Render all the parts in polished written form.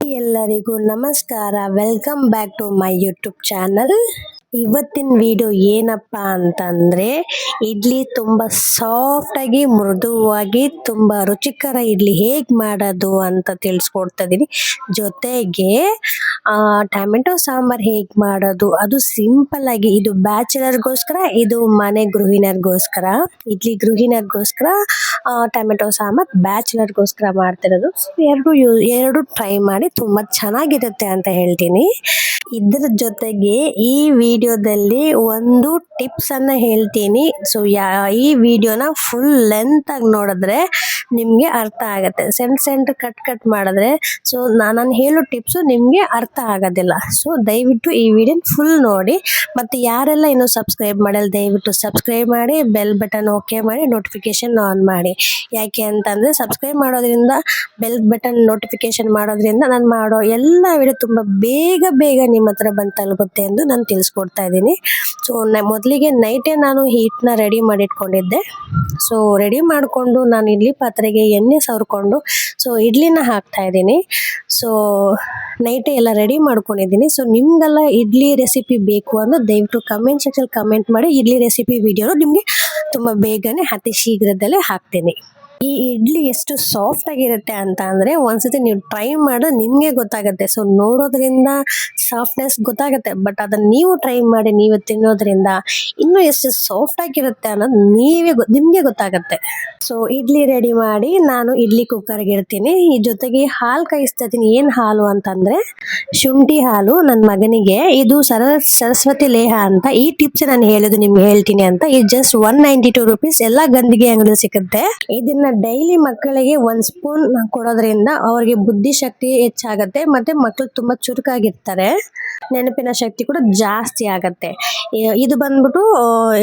ಎಲ್ಲರಿಗೂ ನಮಸ್ಕಾರ. Welcome back to my YouTube channel. ಇವತ್ತಿನ ವಿಡಿಯೋ ಏನಪ್ಪಾ ಅಂತಂದ್ರೆ ಇಡ್ಲಿ ತುಂಬಾ ಸಾಫ್ಟ್ ಆಗಿ ಮೃದುವಾಗಿ ತುಂಬಾ ರುಚಿಕರ ಇಡ್ಲಿ ಹೇಗ್ ಮಾಡೋದು ಅಂತ ತಿಳಿಸ್ಕೊಡ್ತಾ ಇದೀನಿ. ಜೊತೆಗೆ ಟೊಮೆಟೊ ಸಾಂಬಾರ್ ಹೇಗ್ ಮಾಡೋದು ಅದು ಸಿಂಪಲ್ ಆಗಿ. ಇದು ಬ್ಯಾಚುಲರ್ಗೋಸ್ಕರ, ಇದು ಮನೆ ಗೃಹಿಣಿಯರ್ಗೋಸ್ಕರ. ಇಡ್ಲಿ ಗೃಹಿಣಿಯರ್ಗೋಸ್ಕರ, ಟೊಮೆಟೊ ಸಾಂಬಾರ್ ಬ್ಯಾಚುಲರ್ಗೋಸ್ಕರ ಮಾಡ್ತಿರೋದು. ಎರಡು ಟ್ರೈ ಮಾಡಿ ತುಂಬಾ ಚೆನ್ನಾಗಿರುತ್ತೆ ಅಂತ ಹೇಳ್ತೀನಿ. ಇದ್ರ ಜೊತೆಗೆ ಈ ವಿಡಿಯೋದಲ್ಲಿ ಒಂದು ಟಿಪ್ಸ್ ಅನ್ನ ಹೇಳ್ತೀನಿ. ಸೊ ಈ ವಿಡಿಯೋನ ಫುಲ್ ಲೆಂತ್ ಆಗಿ ನೋಡಿದ್ರೆ ನಿಮ್ಗೆ ಅರ್ಥ ಆಗತ್ತೆ. ಸೆಂಟ್ ಕಟ್ ಮಾಡಿದ್ರೆ ಸೊ ನಾನು ಹೇಳೋ ಟಿಪ್ಸ್ ನಿಮ್ಗೆ ಅರ್ಥ ಆಗೋದಿಲ್ಲ. ಸೊ ದಯವಿಟ್ಟು ಈ ವಿಡಿಯೋ ಫುಲ್ ನೋಡಿ. ಮತ್ತೆ ಯಾರೆಲ್ಲ ಇನ್ನೂ ಸಬ್ಸ್ಕ್ರೈಬ್ ಮಾಡಲ್ಲ ದಯವಿಟ್ಟು ಸಬ್ಸ್ಕ್ರೈಬ್ ಮಾಡಿ, ಬೆಲ್ ಬಟನ್ ಓಕೆ ಮಾಡಿ, ನೋಟಿಫಿಕೇಶನ್ ಆನ್ ಮಾಡಿ. ಯಾಕೆ ಅಂತಂದ್ರೆ ಸಬ್ಸ್ಕ್ರೈಬ್ ಮಾಡೋದ್ರಿಂದ, ಬೆಲ್ ಬಟನ್ ನೋಟಿಫಿಕೇಶನ್ ಮಾಡೋದ್ರಿಂದ ನಾನು ಮಾಡೋ ಎಲ್ಲ ವಿಡಿಯೋ ತುಂಬಾ ಬೇಗ ನಿಮ್ಮ ಹತ್ರ ಬಂದು ತಲುಪುತ್ತೆ ಎಂದು ನಾನು ತಿಳಿಸ್ಕೊಡ್ತಾ ಇದ್ದೀನಿ. ಸೊ ಮೊದಲಿಗೆ ನೈಟೇ ನಾನು ಹೀಟ್ನ ರೆಡಿ ಮಾಡಿ ಇಟ್ಕೊಂಡಿದ್ದೆ. ಸೊ ರೆಡಿ ಮಾಡಿಕೊಂಡು ನಾನು ಇಡ್ಲಿ ಪಾತ್ರೆಗೆ ಎಣ್ಣೆ ಸವರ್ಕೊಂಡು ಸೊ ಇಡ್ಲಿನ ಹಾಕ್ತಾ ಇದ್ದೀನಿ. ಸೊ ನೈಟೇ ಎಲ್ಲ ರೆಡಿ ಮಾಡ್ಕೊಂಡಿದ್ದೀನಿ. ಸೊ ನಿಮ್ಗೆಲ್ಲ ಇಡ್ಲಿ ರೆಸಿಪಿ ಬೇಕು ಅಂದ್ರೆ ದಯವಿಟ್ಟು ಕಮೆಂಟ್ ಸೆಕ್ಷನ್ ಕಮೆಂಟ್ ಮಾಡಿ. ಇಡ್ಲಿ ರೆಸಿಪಿ ವಿಡಿಯೋ ನಿಮಗೆ ತುಂಬ ಬೇಗನೆ ಅತಿ ಶೀಘ್ರದಲ್ಲೇ ಹಾಕ್ತೀನಿ. ಈ ಇಡ್ಲಿ ಎಷ್ಟು ಸಾಫ್ಟ್ ಆಗಿರುತ್ತೆ ಅಂತ ಅಂದ್ರೆ ಒಂದ್ಸತಿ ನೀವು ಟ್ರೈ ಮಾಡಿದ್ರೆ ನಿಮ್ಗೆ ಗೊತ್ತಾಗುತ್ತೆ. ಸೊ ನೋಡೋದ್ರಿಂದ ಸಾಫ್ಟ್ನೆಸ್ ಗೊತ್ತಾಗುತ್ತೆ, ಬಟ್ ಅದನ್ನ ನೀವು ಟ್ರೈ ಮಾಡಿ ನೀವು ತಿನ್ನೋದ್ರಿಂದ ಇನ್ನೂ ಎಷ್ಟು ಸಾಫ್ಟ್ ಆಗಿರುತ್ತೆ ಅನ್ನೋದು ನಿಮ್ಗೆ ಗೊತ್ತಾಗುತ್ತೆ. ಸೊ ಇಡ್ಲಿ ರೆಡಿ ಮಾಡಿ ನಾನು ಇಡ್ಲಿ ಕುಕ್ಕರ್ಗೆ ಇಡ್ತೀನಿ. ಈ ಜೊತೆಗೆ ಹಾಲು ಕಾಯಿಸ್ತಾ ಇದ್ದೀನಿ. ಏನ್ ಹಾಲು ಅಂತಂದ್ರೆ ಶುಂಠಿ ಹಾಲು. ನನ್ನ ಮಗನಿಗೆ ಇದು ಸರಸ್ವತಿ ಲೇಹ ಅಂತ ಈ ಟಿಪ್ಸ್ ನಾನು ಹೇಳೋದು ನಿಮ್ಗೆ ಹೇಳ್ತೀನಿ ಅಂತ. ಇದು ಜಸ್ಟ್ 192 ರೂಪೀಸ್ ಎಲ್ಲ ಗಂದಿಗೆ ಅಂಗಡಿ ಸಿಗುತ್ತೆ. ಇದನ್ನ ಡೈಲಿ ಮಕ್ಕಳಿಗೆ 1 ಸ್ಪೂನ್ ಕೊಡೋದ್ರಿಂದ ಅವ್ರಿಗೆ ಬುದ್ಧಿಶಕ್ತಿ ಹೆಚ್ಚಾಗತ್ತೆ, ಮತ್ತೆ ಮಕ್ಕಳು ತುಂಬಾ ಚುರುಕಾಗಿರ್ತಾರೆ, ನೆನಪಿನ ಶಕ್ತಿ ಕೂಡ ಜಾಸ್ತಿ ಆಗತ್ತೆ. ಇದು ಬಂದ್ಬಿಟ್ಟು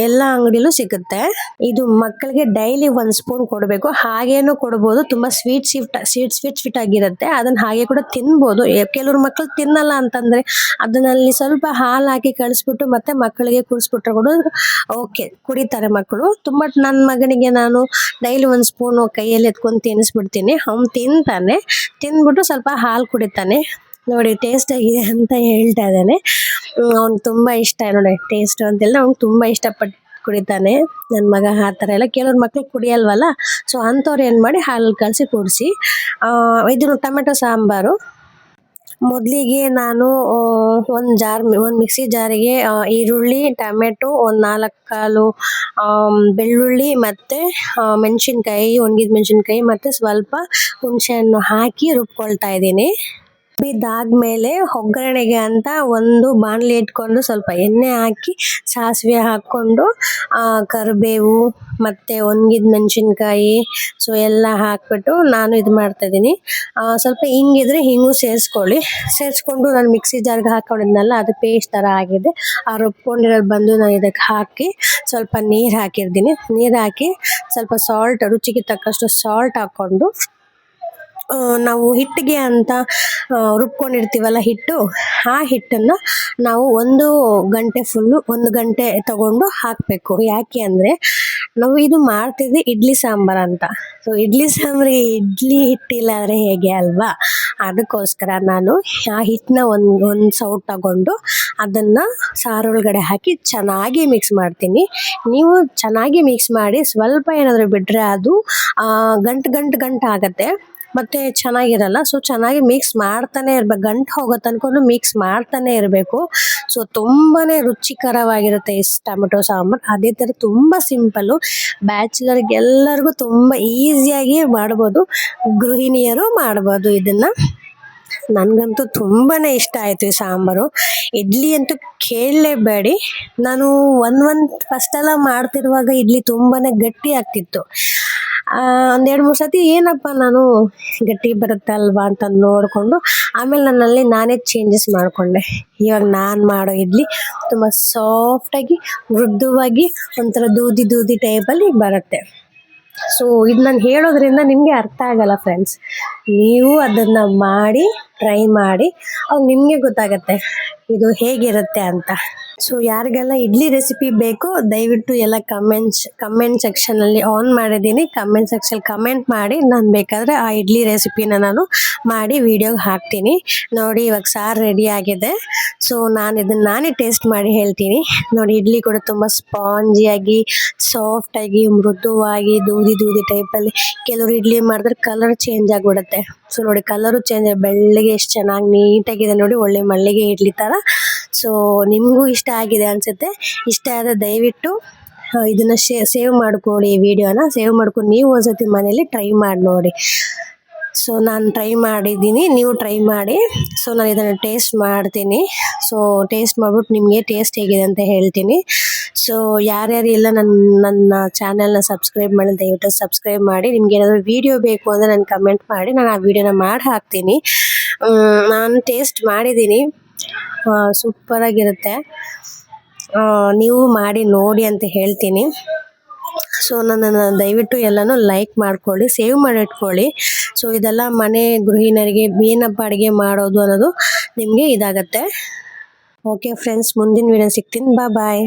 ಎಲ್ಲ ಅಂಗಡಿಲೂ ಸಿಗುತ್ತೆ. ಇದು ಮಕ್ಕಳಿಗೆ ಡೈಲಿ 1 ಸ್ಪೂನ್ ಕೊಡಬೇಕು. ಹಾಗೇನು ಕೊಡಬಹುದು. ತುಂಬಾ ಸ್ವೀಟ್ ಆಗಿರುತ್ತೆ. ಅದನ್ನ ಹಾಗೆ ಕೂಡ ತಿನ್ಬೋದು. ಕೆಲವ್ರು ಮಕ್ಕಳು ತಿನ್ನಲ್ಲ ಅಂತಂದ್ರೆ ಅದನ್ನಲ್ಲಿ ಸ್ವಲ್ಪ ಹಾಲು ಹಾಕಿ ಕಳಿಸ್ಬಿಟ್ಟು ಮತ್ತೆ ಮಕ್ಕಳಿಗೆ ಕುಡಿಸ್ಬಿಟ್ರೆ ಕೂಡ ಓಕೆ, ಕುಡಿತಾರೆ ಮಕ್ಕಳು. ತುಂಬಾ ನನ್ನ ಮಗನಿಗೆ ನಾನು ಡೈಲಿ 1 ಸ್ಪೂನ್ ಕೈಯಲ್ಲಿ ಎತ್ಕೊಂಡು ತಿನ್ನಿಸ್ಬಿಡ್ತೀನಿ. ಅವ್ನು ತಿಂತಾನೆ, ತಿಂದ್ಬಿಟ್ಟು ಸ್ವಲ್ಪ ಹಾಲು ಕುಡಿತಾನೆ. ನೋಡಿ ಟೇಸ್ಟ್ ಆಗಿದೆ ಅಂತ ಹೇಳ್ತಾ ಇದ್ದಾನೆ. ಅವ್ನು ತುಂಬಾ ಇಷ್ಟ ನೋಡಿ ಟೇಸ್ಟ್ ಅಂತೆಲ್ಲ. ಅವ್ನು ತುಂಬಾ ಇಷ್ಟಪಟ್ಟು ಕುಡಿತಾನೆ ನನ್ನ ಮಗ. ಆ ಥರ ಎಲ್ಲ ಕೆಲವ್ರ ಮಕ್ಳು ಕುಡಿಯಲ್ವಲ್ಲ, ಸೊ ಅಂಥವ್ರು ಏನು ಮಾಡಿ ಹಾಲು ಕಲಸಿ ಕುಡಿಸಿ. ಇದು ಟೊಮೆಟೊ ಸಾಂಬಾರು. ಮೊದಲಿಗೆ ನಾನು ಒಂದು ಮಿಕ್ಸಿ ಜಾರಿಗೆ ಈರುಳ್ಳಿ, ಟೊಮೆಟೊ, 4 ಕಾಲು ಬೆಳ್ಳುಳ್ಳಿ, ಮತ್ತೆ ಮೆಣಸಿನ್ಕಾಯಿ, ಒಣಗಿದ ಮೆಣಸಿನ್ಕಾಯಿ, ಮತ್ತೆ ಸ್ವಲ್ಪ ಹುಣಸೆ ಹಣ್ಣು ಹಾಕಿ ರುಬ್ಕೊಳ್ತಾ ಇದ್ದೀನಿ. ಇದಾದ್ಮೇಲೆ ಒಗ್ಗರಣೆಗೆ ಅಂತ ಒಂದು ಬಾಣಲಿ ಇಟ್ಕೊಂಡು ಸ್ವಲ್ಪ ಎಣ್ಣೆ ಹಾಕಿ ಸಾಸಿವೆ ಹಾಕ್ಕೊಂಡು ಕರಿಬೇವು ಮತ್ತೆ ಒಣಗಿದ ಮೆಣಸಿನ್ಕಾಯಿ ಸೊ ಎಲ್ಲ ಹಾಕ್ಬಿಟ್ಟು ನಾನು ಇದು ಮಾಡ್ತಾ ಇದ್ದೀನಿ. ಸ್ವಲ್ಪ ಹಿಂಗಿದ್ರೆ ಹಿಂಗು ಸೇರಿಸ್ಕೊಂಡು ನಾನು ಮಿಕ್ಸಿ ಜಾರ್ಗೆ ಹಾಕೊಂಡಿದ್ನಲ್ಲ, ಅದು ಪೇಸ್ಟ್ ಥರ ಆಗಿದೆ. ಆ ರುಬ್ಕೊಂಡಿರೋದು ಬಂದು ನಾನು ಇದಕ್ಕೆ ಹಾಕಿ ಸ್ವಲ್ಪ ನೀರು ಹಾಕಿರ್ತೀನಿ. ನೀರು ಹಾಕಿ ಸ್ವಲ್ಪ ರುಚಿಗೆ ತಕ್ಕಷ್ಟು ಸಾಲ್ಟ್ ಹಾಕ್ಕೊಂಡು ನಾವು ಹಿಟ್ಟಿಗೆ ಅಂತ ರುಬ್ಕೊಂಡಿರ್ತೀವಲ್ಲ ಹಿಟ್ಟು, ಆ ಹಿಟ್ಟನ್ನು ನಾವು 1 ಗಂಟೆ ತಗೊಂಡು ಹಾಕಬೇಕು. ಯಾಕೆ ಅಂದರೆ ನಾವು ಇದು ಮಾಡ್ತಿದ್ವಿ ಇಡ್ಲಿ ಸಾಂಬಾರ್ ಅಂತ. ಸೊ ಇಡ್ಲಿ ಸಾಂಬಾರಿಗೆ ಇಡ್ಲಿ ಹಿಟ್ಟಿಲ್ಲ ಅಂದರೆ ಹೇಗೆ ಅಲ್ವಾ, ಅದಕ್ಕೋಸ್ಕರ ನಾನು ಆ ಹಿಟ್ಟನ್ನ ಒಂದು ಸೌಟ್ ತಗೊಂಡು ಅದನ್ನು ಸಾರೊಳಗಡೆ ಹಾಕಿ ಚೆನ್ನಾಗಿ ಮಿಕ್ಸ್ ಮಾಡ್ತೀನಿ. ನೀವು ಚೆನ್ನಾಗಿ ಮಿಕ್ಸ್ ಮಾಡಿ. ಸ್ವಲ್ಪ ಏನಾದರೂ ಬಿಟ್ಟರೆ ಅದು ಗಂಟು ಆಗತ್ತೆ, ಮತ್ತೆ ಚೆನ್ನಾಗಿರಲ್ಲ. ಸೊ ಚೆನ್ನಾಗಿ ಮಿಕ್ಸ್ ಮಾಡ್ತಾನೆ ಇರ್ಬೇಕು. ಗಂಟು ಹೋಗೋ ತನಕ ಮಿಕ್ಸ್ ಮಾಡ್ತಾನೆ ಇರಬೇಕು. ಸೊ ತುಂಬಾನೇ ರುಚಿಕರವಾಗಿರುತ್ತೆ ಈ ಟೊಮೆಟೊ ಸಾಂಬಾರ್. ಅದೇ ಥರ ತುಂಬಾ ಸಿಂಪಲ್ಲು, ಬ್ಯಾಚುಲರ್ಗೆ ಎಲ್ಲರಿಗೂ ತುಂಬಾ ಈಸಿಯಾಗಿ ಮಾಡ್ಬೋದು, ಗೃಹಿಣಿಯರು ಮಾಡ್ಬೋದು ಇದನ್ನ. ನನಗಂತೂ ತುಂಬಾನೇ ಇಷ್ಟ ಆಯಿತು ಈ ಸಾಂಬಾರು. ಇಡ್ಲಿ ಅಂತೂ ಕೇಳಲೇಬೇಡಿ. ನಾನು ಫಸ್ಟ್ ಎಲ್ಲ ಮಾಡ್ತಿರುವಾಗ ಇಡ್ಲಿ ತುಂಬಾನೇ ಗಟ್ಟಿ ಆಗ್ತಿತ್ತು. 1-2-3 ಸತಿ ಏನಪ್ಪ ನಾನು ಗಟ್ಟಿ ಬರುತ್ತಲ್ವಾ ಅಂತ ನೋಡಿಕೊಂಡು ಆಮೇಲೆ ನನ್ನಲ್ಲಿ ನಾನೇ ಚೇಂಜಸ್ ಮಾಡಿಕೊಂಡೆ. ಇವಾಗ ನಾನು ಮಾಡೋ ಇಡ್ಲಿ ತುಂಬ ಸಾಫ್ಟಾಗಿ ಮೃದುವಾಗಿ ಒಂಥರ ದೂದಿ ಟೈಪಲ್ಲಿ ಬರುತ್ತೆ. ಸೊ ಇದು ನಾನು ಹೇಳೋದ್ರಿಂದ ನಿಮಗೆ ಅರ್ಥ ಆಗಲ್ಲ ಫ್ರೆಂಡ್ಸ್. ನೀವು ಅದನ್ನು ಮಾಡಿ ಟ್ರೈ ಮಾಡಿ ಅವಾಗ ನಿಮಗೆ ಗೊತ್ತಾಗತ್ತೆ ಇದು ಹೇಗಿರುತ್ತೆ ಅಂತ. ಸೊ ಯಾರಿಗೆಲ್ಲ ಇಡ್ಲಿ ರೆಸಿಪಿ ಬೇಕೋ ದಯವಿಟ್ಟು ಎಲ್ಲ ಕಮೆಂಟ್ ಸೆಕ್ಷನ್ ಅಲ್ಲಿ ಆನ್ ಮಾಡಿದ್ದೀನಿ. ಕಮೆಂಟ್ ಸೆಕ್ಷನ್ ಕಮೆಂಟ್ ಮಾಡಿ, ನಾನು ಬೇಕಾದ್ರೆ ಆ ಇಡ್ಲಿ ರೆಸಿಪಿನ ನಾನು ಮಾಡಿ ವಿಡಿಯೋಗೆ ಹಾಕ್ತೀನಿ. ನೋಡಿ ಇವಾಗ ಸಾರು ರೆಡಿ ಆಗಿದೆ. ಸೊ ನಾನೇ ಟೇಸ್ಟ್ ಮಾಡಿ ಹೇಳ್ತೀನಿ. ನೋಡಿ ಇಡ್ಲಿ ಕೂಡ ತುಂಬ ಸ್ಪಾಂಜಿಯಾಗಿ ಸಾಫ್ಟಾಗಿ ಮೃದುವಾಗಿ ದೂದಿ ಟೈಪಲ್ಲಿ. ಕೆಲವರು ಇಡ್ಲಿ ಮಾಡಿದ್ರೆ ಕಲರ್ ಚೇಂಜ್ ಆಗಿಬಿಡುತ್ತೆ. ಸೊ ನೋಡಿ ಕಲರು ಚೇಂಜ್ ಬೆಳ್ಳಗೆ ಎಷ್ಟು ಚೆನ್ನಾಗಿ ನೀಟಾಗಿದೆ ನೋಡಿ, ಒಳ್ಳೆ ಮಲ್ಲಿಗೆ ಇಡ್ಲಿ ಥರ. ಸೊ ನಿಮಗೂ ಇಷ್ಟ ಆಗಿದೆ ಅನಿಸುತ್ತೆ. ಇಷ್ಟ ಆದರೆ ದಯವಿಟ್ಟು ಇದನ್ನು ಸೇವ್ ಮಾಡ್ಕೊಳ್ಳಿ, ಈ ವಿಡಿಯೋನ ಸೇವ್ ಮಾಡ್ಕೊಂಡು ನೀವು ಒಂದ್ಸತಿ ಮನೇಲಿ ಟ್ರೈ ಮಾಡಿ ನೋಡಿ. ಸೊ ನಾನು ಟ್ರೈ ಮಾಡಿದ್ದೀನಿ, ನೀವು ಟ್ರೈ ಮಾಡಿ. ಸೊ ನಾನು ಇದನ್ನು ಟೇಸ್ಟ್ ಮಾಡ್ತೀನಿ. ಸೊ ಟೇಸ್ಟ್ ಮಾಡಿಬಿಟ್ಟು ನಿಮಗೆ ಟೇಸ್ಟ್ ಹೇಗಿದೆ ಅಂತ ಹೇಳ್ತೀನಿ. ಸೊ ಯಾರ್ಯಾರು ಇಲ್ಲ ನನ್ನ ಚಾನಲ್ನ ಸಬ್ಸ್ಕ್ರೈಬ್ ಮಾಡಿ ದಯವಿಟ್ಟು ಸಬ್ಸ್ಕ್ರೈಬ್ ಮಾಡಿ. ನಿಮ್ಗೆ ಏನಾದರೂ ವೀಡಿಯೋ ಬೇಕು ಅಂದರೆ ನಾನು ಕಮೆಂಟ್ ಮಾಡಿ, ನಾನು ಆ ವಿಡಿಯೋನ ಮಾಡಿ ಹಾಕ್ತೀನಿ. ನಾನು ಟೇಸ್ಟ್ ಮಾಡಿದ್ದೀನಿ, ಸೂಪರಾಗಿರುತ್ತೆ. ನೀವು ಮಾಡಿ ನೋಡಿ ಅಂತ ಹೇಳ್ತೀನಿ. ಸೊ ನನ್ನನ್ನು ದಯವಿಟ್ಟು ಎಲ್ಲನೂ ಲೈಕ್ ಮಾಡ್ಕೊಳ್ಳಿ, ಸೇವ್ ಮಾಡಿ ಇಟ್ಕೊಳ್ಳಿ. ಸೊ ಇದೆಲ್ಲ ಮನೆ ಗೃಹಿಣಿಯರಿಗೆ ಏನಪ್ಪ ಅಡುಗೆ ಮಾಡೋದು ಅನ್ನೋದು ನಿಮಗೆ ಇದಾಗತ್ತೆ. ಓಕೆ ಫ್ರೆಂಡ್ಸ್, ಮುಂದಿನ ವಿಡಿಯೋ ಸಿಗ್ತೀನಿ. ಬಾಯ್.